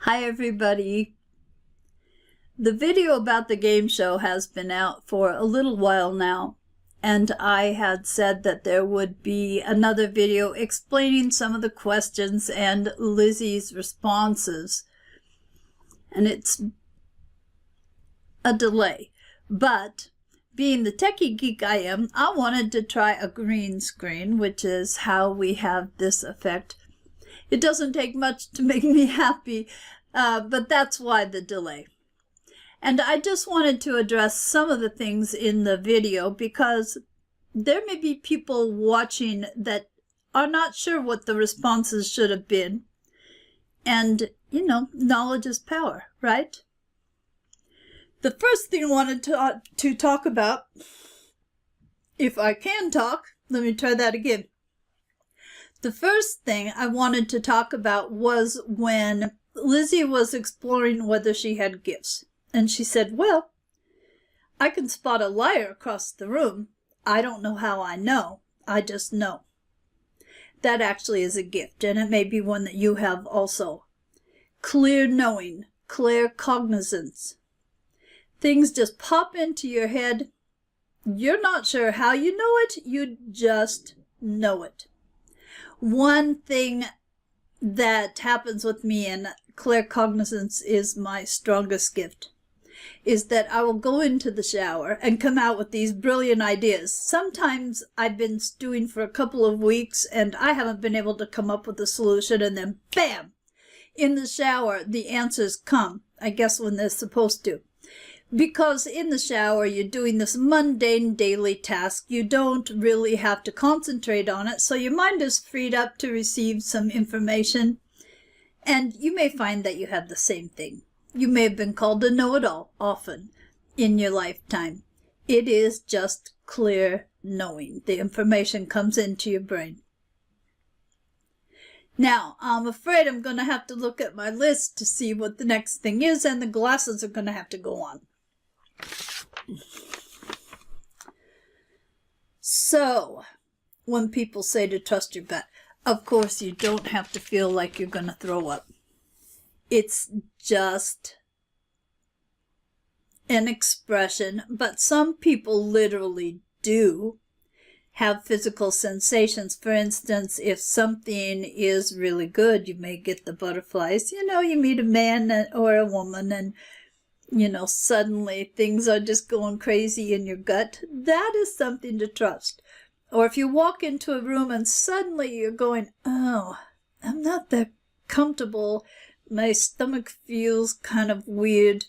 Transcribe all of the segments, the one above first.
Hi everybody. The video about the game show has been out for a little while now, and I had said that there would be another video explaining some of the questions and Lizzie's responses. And it's a delay, but being the techie geek I am, I wanted to try a green screen, which is how we have this effect. It doesn't take much to make me happy, but that's why the delay. And I just wanted to address some of the things in the video because there may be people watching that are not sure what the responses should have been. And, you know, knowledge is power, right? The first thing I wanted to talk about, if I can talk, let me try that again. The first thing I wanted to talk about was when Lizzie was exploring whether she had gifts. And she said, well, I can spot a liar across the room. I don't know how I know. I just know. That actually is a gift, and it may be one that you have also. Clear knowing, clear cognizance. Things just pop into your head. You're not sure how you know it. You just know it. One thing that happens with me, and clear cognizance is my strongest gift, is that I will go into the shower and come out with these brilliant ideas. Sometimes I've been stewing for a couple of weeks and I haven't been able to come up with a solution, and then bam! In the shower, the answers come, I guess when they're supposed to. Because in the shower, you're doing this mundane daily task. You don't really have to concentrate on it, so your mind is freed up to receive some information. And you may find that you have the same thing. You may have been called a know-it-all often in your lifetime. It is just clear knowing. The information comes into your brain. Now, I'm afraid I'm going to have to look at my list to see what the next thing is, and the glasses are going to have to go on. So, when people say to trust your gut, of course you don't have to feel like you're going to throw up. It's just an expression, but some people literally do have physical sensations. For instance, if something is really good, you may get the butterflies. You know, you meet a man or a woman and you know, suddenly things are just going crazy in your gut. That is something to trust. Or if you walk into a room and suddenly you're going, oh, I'm not that comfortable. My stomach feels kind of weird.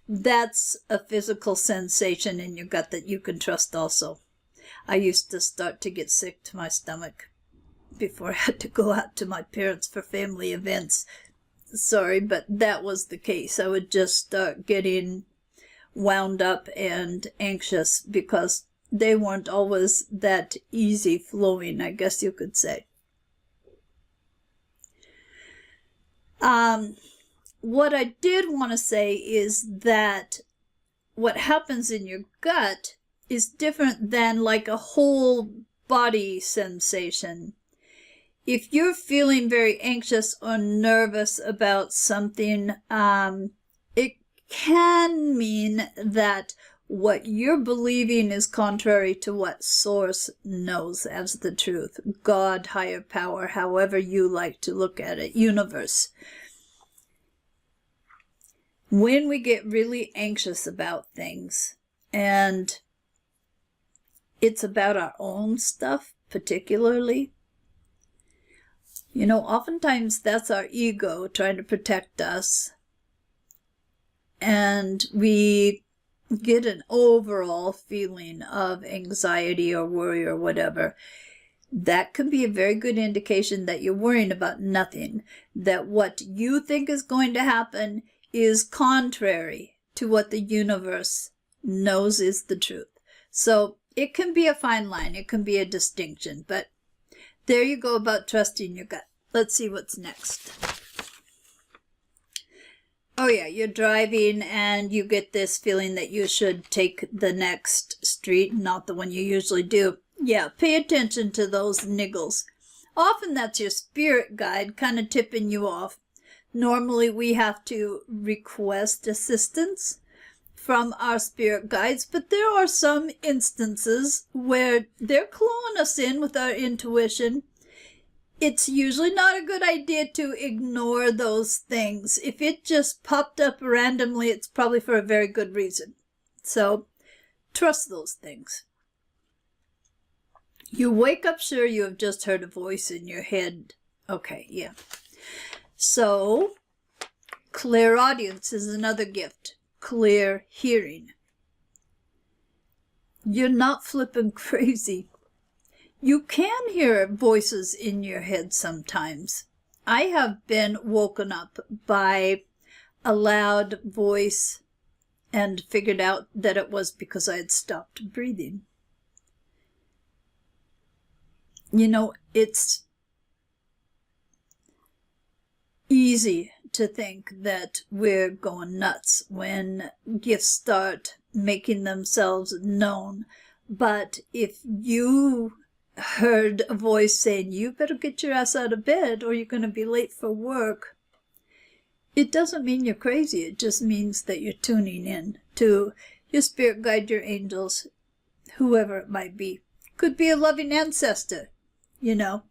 That's a physical sensation in your gut that you can trust also. I used to start to get sick to my stomach before I had to go out to my parents for family events. Sorry, but that was the case. I would just start getting wound up and anxious because they weren't always that easy flowing, I guess you could say. What I did want to say is that what happens in your gut is different than like a whole body sensation. If you're feeling very anxious or nervous about something, it can mean that what you're believing is contrary to what Source knows as the truth. God, higher power, however you like to look at it, universe. When we get really anxious about things, and it's about our own stuff particularly, you know, oftentimes that's our ego trying to protect us, and we get an overall feeling of anxiety or worry or whatever. That can be a very good indication that you're worrying about nothing, that what you think is going to happen is contrary to what the universe knows is the truth. So it can be a fine line, it can be a distinction, but there you go about trusting your gut. Let's see what's next. Oh yeah, you're driving and you get this feeling that you should take the next street, not the one you usually do. Yeah, pay attention to those niggles. Often that's your spirit guide kind of tipping you off. Normally we have to request assistance from our spirit guides, but there are some instances where they're cluing us in with our intuition. It's usually not a good idea to ignore those things. If it just popped up randomly, it's probably for a very good reason. So trust those things. You wake up sure you have just heard a voice in your head. Okay, yeah. So clairaudience is another gift. Clear hearing. You're not flipping crazy. You can hear voices in your head sometimes. I have been woken up by a loud voice and figured out that it was because I had stopped breathing. You know, it's easy to think that we're going nuts when gifts start making themselves known. But if you heard a voice saying, you better get your ass out of bed or you're going to be late for work, it doesn't mean you're crazy. It just means that you're tuning in to your spirit guide, your angels, whoever it might be. Could be a loving ancestor, you know.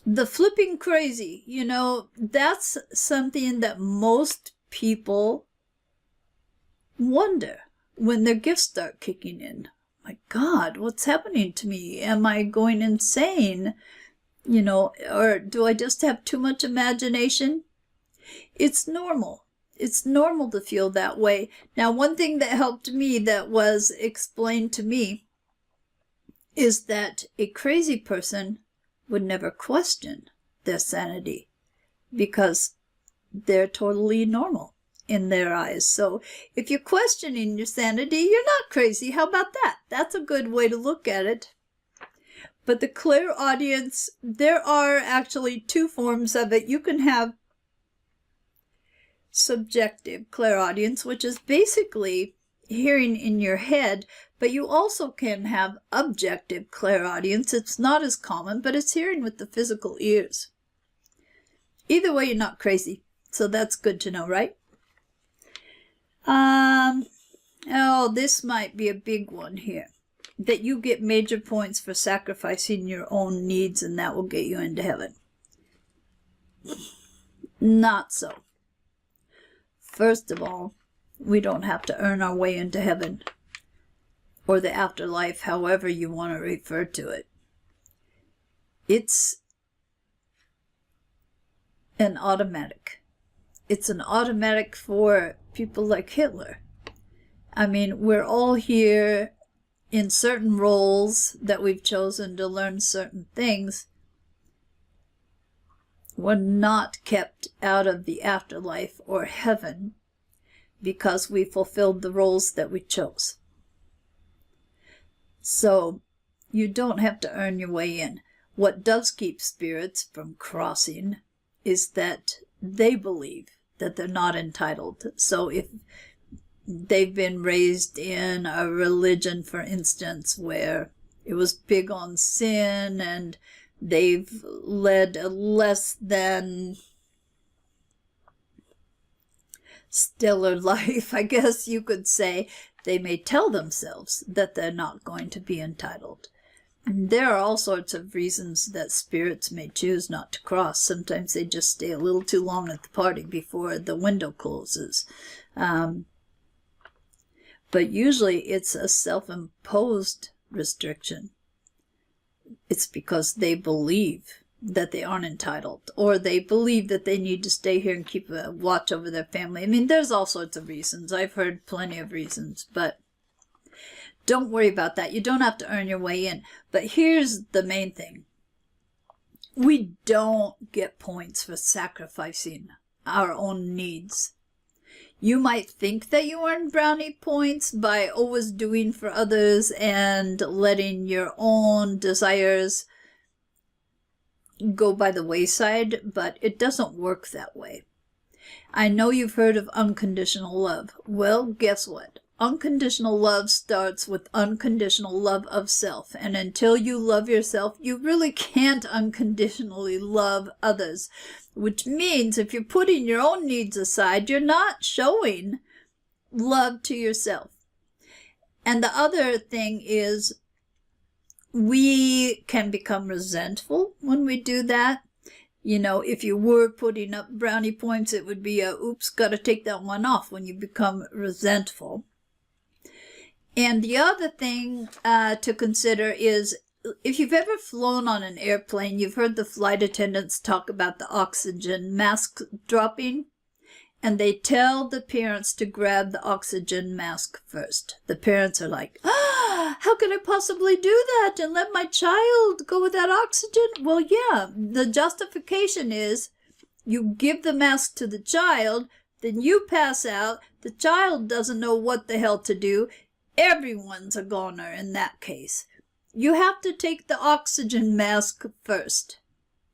The flipping crazy, you know, that's something that most people wonder when their gifts start kicking in. My God, what's happening to me? Am I going insane? You know, or do I just have too much imagination? It's normal. It's normal to feel that way. Now, one thing that helped me, that was explained to me, is that a crazy person would never question their sanity because they're totally normal in their eyes. So if you're questioning your sanity, you're not crazy. How about that? That's a good way to look at it. But the clairaudience, there are actually two forms of it. You can have subjective clairaudience, which is basically hearing in your head, but you also can have objective clairaudience. It's not as common, but it's hearing with the physical ears. Either way, you're not crazy. So that's good to know, right? Oh, this might be a big one here. That you get major points for sacrificing your own needs, and that will get you into heaven. Not so. First of all, we don't have to earn our way into heaven or the afterlife, however you want to refer to it. It's an automatic. It's an automatic for people like Hitler. I mean, we're all here in certain roles that we've chosen to learn certain things. We're not kept out of the afterlife or heaven because we fulfilled the roles that we chose. So you don't have to earn your way in. What does keep spirits from crossing is that they believe that they're not entitled. So if they've been raised in a religion, for instance, where it was big on sin and they've led a less than stellar life, I guess you could say, they may tell themselves that they're not going to be entitled. And there are all sorts of reasons that spirits may choose not to cross. Sometimes they just stay a little too long at the party before the window closes. But usually it's a self-imposed restriction. It's because they believe that they aren't entitled, or they believe that they need to stay here and keep a watch over their family. I mean, there's all sorts of reasons. I've heard plenty of reasons, but don't worry about that. You don't have to earn your way in. But here's the main thing. We don't get points for sacrificing our own needs. You might think that you earn brownie points by always doing for others and letting your own desires go by the wayside, but it doesn't work that way. I know you've heard of unconditional love. Well, guess what? unconditional love starts with unconditional love of self. And until you love yourself, you really can't unconditionally love others. Which means if you're putting your own needs aside, you're not showing love to yourself. And the other thing is, we can become resentful when we do that. You know, if you were putting up brownie points, it would be oops, gotta take that one off when you become resentful. And the other thing to consider is, if you've ever flown on an airplane, you've heard the flight attendants talk about the oxygen mask dropping. And they tell the parents to grab the oxygen mask first. The parents are like, how can I possibly do that and let my child go without oxygen? Well, yeah, the justification is you give the mask to the child, then you pass out, the child doesn't know what the hell to do. Everyone's a goner in that case. You have to take the oxygen mask first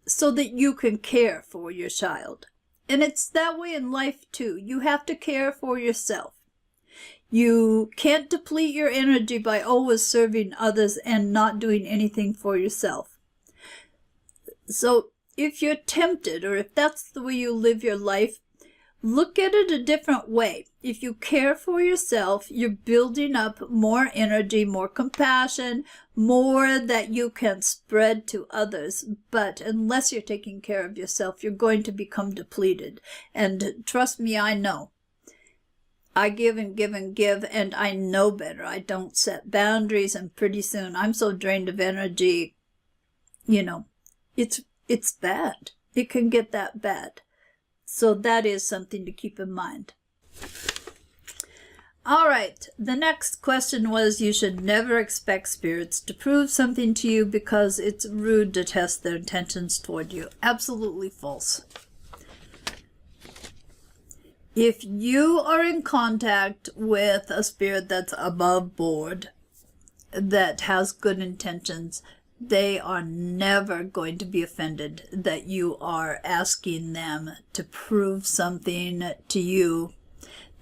so that you can care for your child. And it's that way in life too. You have to care for yourself. You can't deplete your energy by always serving others and not doing anything for yourself. So if you're tempted, or if that's the way you live your life, look at it a different way. If you care for yourself, you're building up more energy, more compassion, more that you can spread to others. But unless you're taking care of yourself, you're going to become depleted. And trust me, I know. I give and give and give, and I know better. I don't set boundaries, and pretty soon I'm so drained of energy, you know, it's bad. It can get that bad. So that is something to keep in mind. All right, the next question was, you should never expect spirits to prove something to you because it's rude to test their intentions toward you. Absolutely false. If you are in contact with a spirit that's above board, that has good intentions, they are never going to be offended that you are asking them to prove something to you.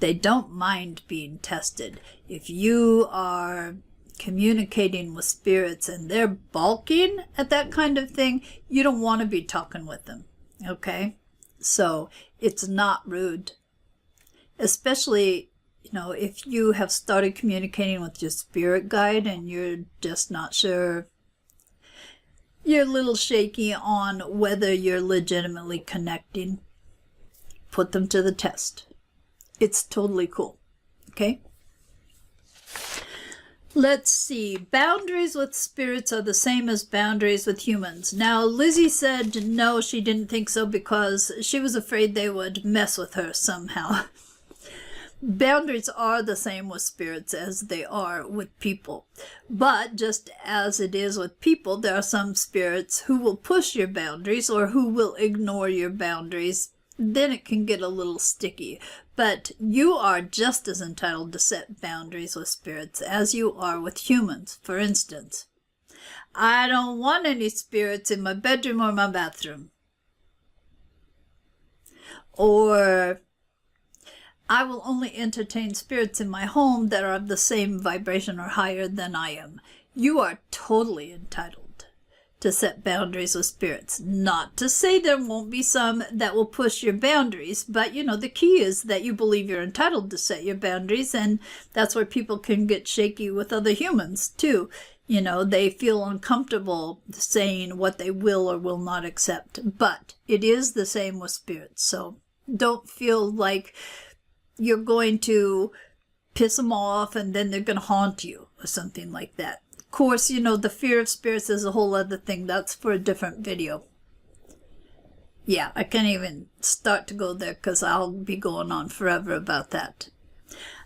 They don't mind being tested. If you are communicating with spirits and they're balking at that kind of thing, you don't want to be talking with them, okay? So it's not rude. Especially, you know, if you have started communicating with your spirit guide and you're just not sure, you're a little shaky on whether you're legitimately connecting, put them to the test. It's totally cool, okay? Let's see. Boundaries with spirits are the same as boundaries with humans. Now, Lizzie said no, she didn't think so because she was afraid they would mess with her somehow. Boundaries are the same with spirits as they are with people. But just as it is with people, there are some spirits who will push your boundaries or who will ignore your boundaries. Then it can get a little sticky. But you are just as entitled to set boundaries with spirits as you are with humans. For instance, I don't want any spirits in my bedroom or my bathroom. Or I will only entertain spirits in my home that are of the same vibration or higher than I am. You are totally entitled to set boundaries with spirits. Not to say there won't be some that will push your boundaries, but you know, the key is that you believe you're entitled to set your boundaries, and that's where people can get shaky with other humans too. You know, they feel uncomfortable saying what they will or will not accept, but it is the same with spirits. So don't feel like you're going to piss them off and then they're going to haunt you or something like that. Of course, you know, the fear of spirits is a whole other thing. That's for a different video. Yeah, I can't even start to go there because I'll be going on forever about that.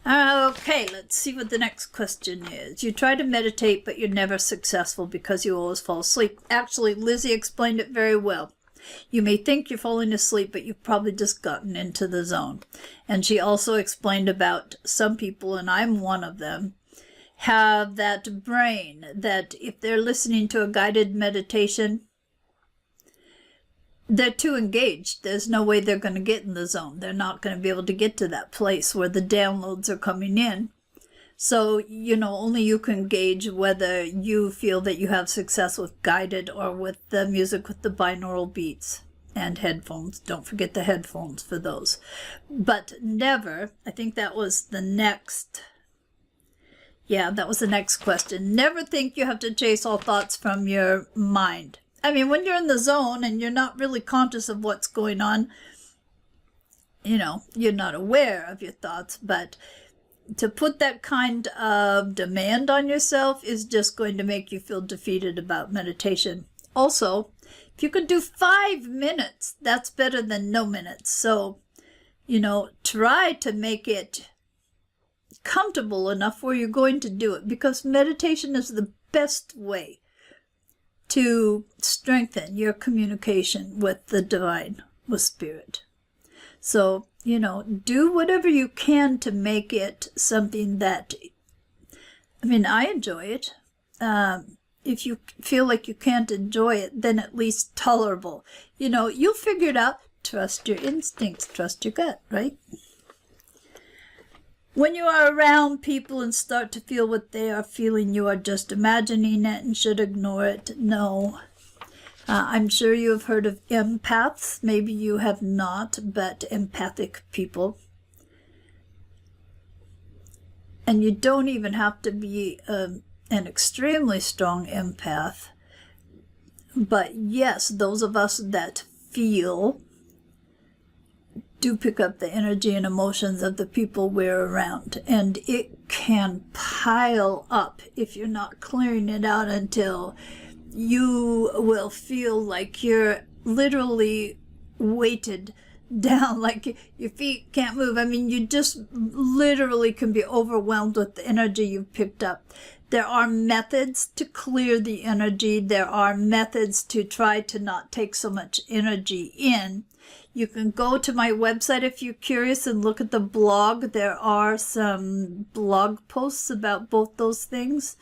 Okay, let's see what the next question is. You try to meditate, but you're never successful because you always fall asleep. Actually, Lizzie explained it very well. You may think you're falling asleep, but you've probably just gotten into the zone. And she also explained about some people, and I'm one of them, have that brain that if they're listening to a guided meditation, they're too engaged. There's no way they're going to get in the zone. They're not going to be able to get to that place where the downloads are coming in. So, only you can gauge whether you feel that you have success with guided or with the music with the binaural beats and headphones. Don't forget the headphones for those. But never, I think that was the next, that was the next question. Never think you have to chase all thoughts from your mind. I mean, when you're in the zone and you're not really conscious of what's going on, you're not aware of your thoughts, but to put that kind of demand on yourself is just going to make you feel defeated about meditation. Also, if you could do 5 minutes, that's better than no minutes. So, try to make it comfortable enough where you're going to do it, because meditation is the best way to strengthen your communication with the divine, with spirit. So, do whatever you can to make it something that, I enjoy it. If you feel like you can't enjoy it, then at least tolerable. You'll figure it out. Trust your instincts, trust your gut, right? When you are around people and start to feel what they are feeling, you are just imagining it and should ignore it. No. I'm sure you have heard of empaths. Maybe you have not, but empathic people. And you don't even have to be an extremely strong empath. But yes, those of us that feel do pick up the energy and emotions of the people we're around. And it can pile up if you're not clearing it out until you will feel like you're literally weighted down, like your feet can't move. You just literally can be overwhelmed with the energy you've picked up. There are methods to clear the energy. There are methods to try to not take so much energy in. You can go to my website if you're curious and look at the blog. There are some blog posts about both those things.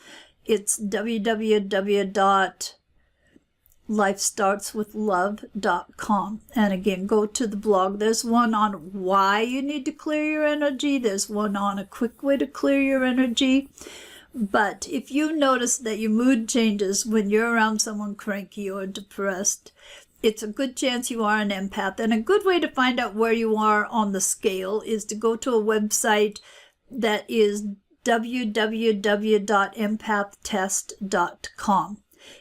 It's www.lifestartswithlove.com. And again, go to the blog. There's one on why you need to clear your energy. There's one on a quick way to clear your energy. But if you notice that your mood changes when you're around someone cranky or depressed, it's a good chance you are an empath. And a good way to find out where you are on the scale is to go to a website that is www.empathtest.com.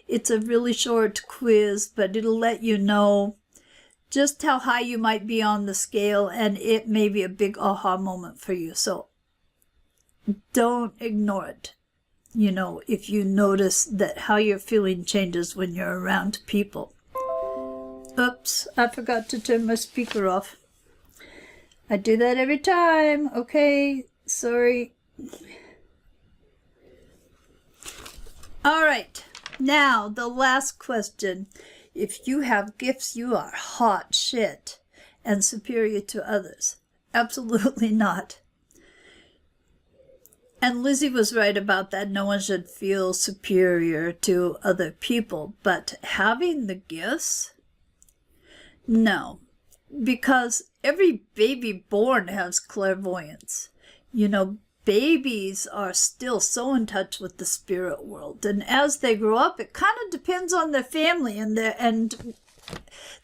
It's a really short quiz, but it'll let you know just how high you might be on the scale, and it may be a big aha moment for you. So don't ignore it. If you notice that how you're feeling changes when you're around people. Oops, I forgot to turn my speaker off. I do that every time. Okay, sorry. All right, now the last question. If you have gifts, you are hot shit and superior to others. Absolutely not. And Lizzie was right about that. No one should feel superior to other people. But having the gifts? No. Because every baby born has clairvoyance. Babies are still so in touch with the spirit world. And as they grow up, it kind of depends on their family and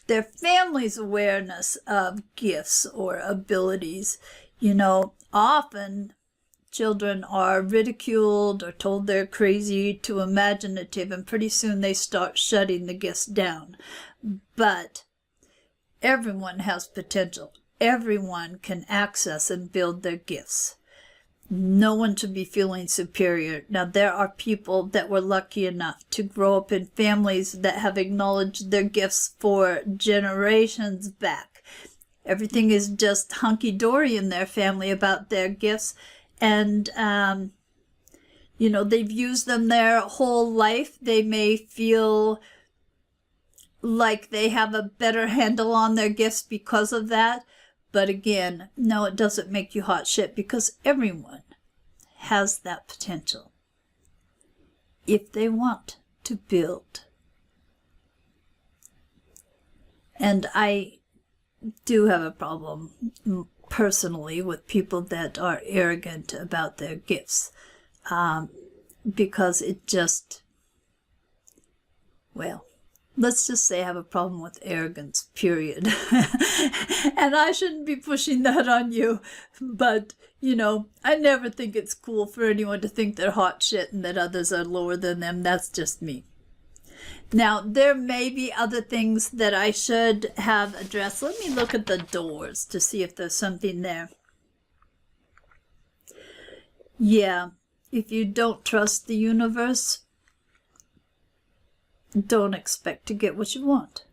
their family's awareness of gifts or abilities. Often children are ridiculed or told they're crazy, too imaginative, and pretty soon they start shutting the gifts down. But everyone has potential. Everyone can access and build their gifts. No one should be feeling superior. Now, there are people that were lucky enough to grow up in families that have acknowledged their gifts for generations back. Everything is just hunky-dory in their family about their gifts. And, they've used them their whole life. They may feel like they have a better handle on their gifts because of that. But again, no, it doesn't make you hot shit, because everyone has that potential if they want to build. And I do have a problem personally with people that are arrogant about their gifts, because it just, well, let's just say I have a problem with arrogance, period. And I shouldn't be pushing that on you, but, you know, I never think it's cool for anyone to think they're hot shit and that others are lower than them. That's just me. Now, there may be other things that I should have addressed. Let me look at the doors to see if there's something there. Yeah, if you don't trust the universe, don't expect to get what you want.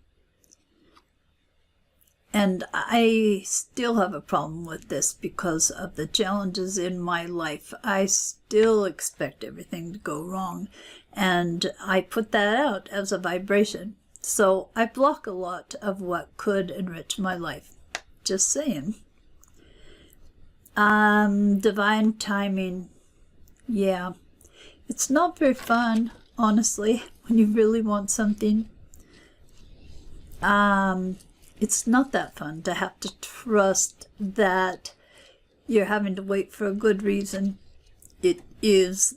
And I still have a problem with this because of the challenges in my life. I still expect everything to go wrong. And I put that out as a vibration. So I block a lot of what could enrich my life. Just saying. Divine timing. Yeah. It's not very fun, honestly, when you really want something. It's not that fun to have to trust that you're having to wait for a good reason. It is,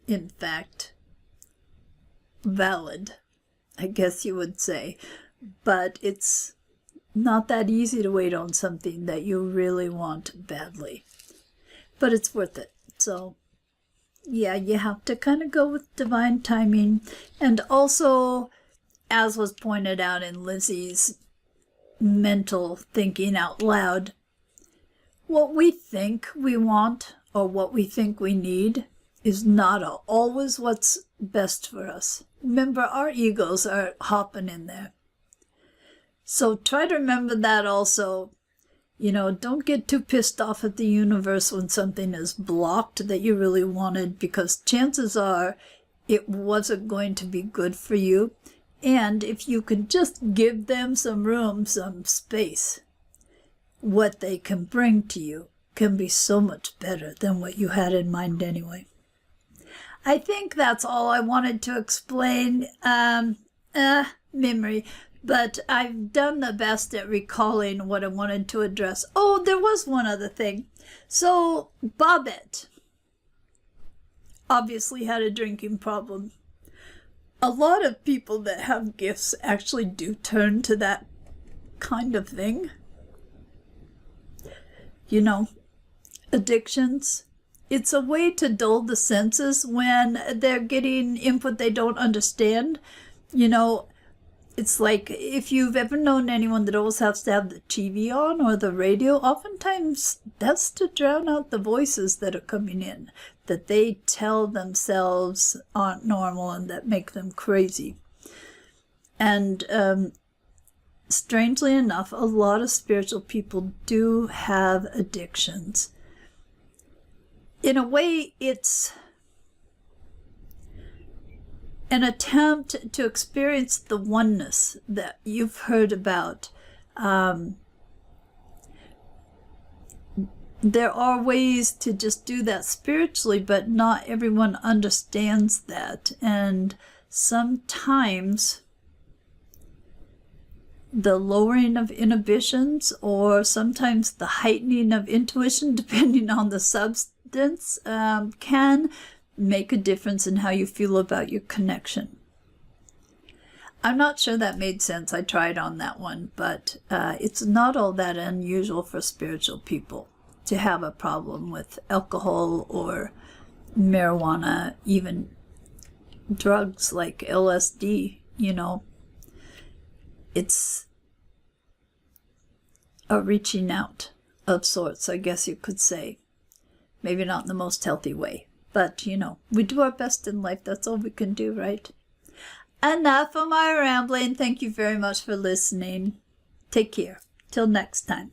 in fact, valid, I guess you would say. But it's not that easy to wait on something that you really want badly. But it's worth it. So, yeah, you have to kind of go with divine timing. And also, as was pointed out in Lizzie's mental thinking out loud, what we think we want or what we think we need is not always what's best for us. Remember, our egos are hopping in there. So try to remember that also. You know, don't get too pissed off at the universe when something is blocked that you really wanted, because chances are it wasn't going to be good for you. And if you could just give them some room, some space, what they can bring to you can be so much better than what you had in mind anyway. I think that's all I wanted to explain. Memory. But I've done the best at recalling what I wanted to address. Oh, there was one other thing. So, Bobette obviously had a drinking problem. A lot of people that have gifts actually do turn to that kind of thing. You know, addictions. It's a way to dull the senses when they're getting input they don't understand. You know, it's like if you've ever known anyone that always has to have the TV on or the radio, oftentimes that's to drown out the voices that are coming in, that they tell themselves aren't normal and that make them crazy. And strangely enough, a lot of spiritual people do have addictions. In a way, it's an attempt to experience the oneness that you've heard about. There are ways to just do that spiritually, but not everyone understands that. And sometimes the lowering of inhibitions, or sometimes the heightening of intuition, depending on the substance, can make a difference in how you feel about your connection. I'm not sure that made sense. I tried on that one, but it's not all that unusual for spiritual people to have a problem with alcohol or marijuana, even drugs like LSD, you know. It's a reaching out of sorts, I guess you could say. Maybe not in the most healthy way. But, you know, we do our best in life. That's all we can do, right? Enough of my rambling. Thank you very much for listening. Take care. Till next time.